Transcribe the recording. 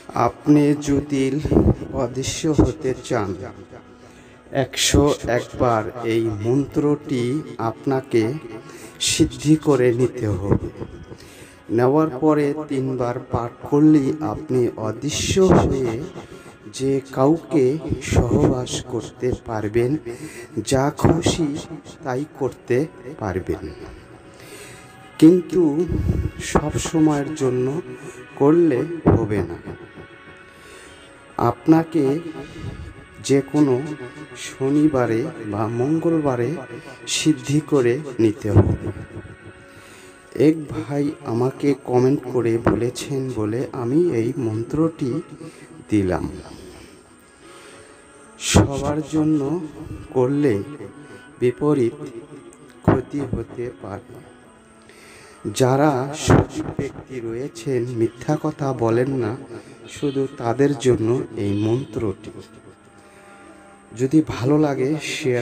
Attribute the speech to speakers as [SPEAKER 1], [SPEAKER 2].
[SPEAKER 1] আপনি যদি অদৃশ্য হতে চান, 101 বার এই মন্ত্রটি আপনাকে সিদ্ধি করে নিতে হবে। নেওয়ার পরে 3 বার পাঠ করলেই আপনি অদৃশ্য হয়ে যে কাউকে সহবাস করতে পারবেন, যা খুশি তাই করতে পারবেন। কিন্তু সব সময়ের জন্য করলে হবে না। আপনাকে যে কোনো শনিবারে বা মঙ্গলবারে সিদ্ধি করে নিতে হবে। এক ভাই আমাকে কমেন্ট করে বলেছেন বলে আমি এই মন্ত্রটি দিলাম। সবার জন্য করলে বিপরীত ক্ষতি হতে পারে। যারা সঠিক ব্যক্তি রয়েছেন, মিথ্যা কথা বলেন না, শুধু তাদের জন্য এই মন্ত্রটি। যদি ভালো লাগে শেয়ার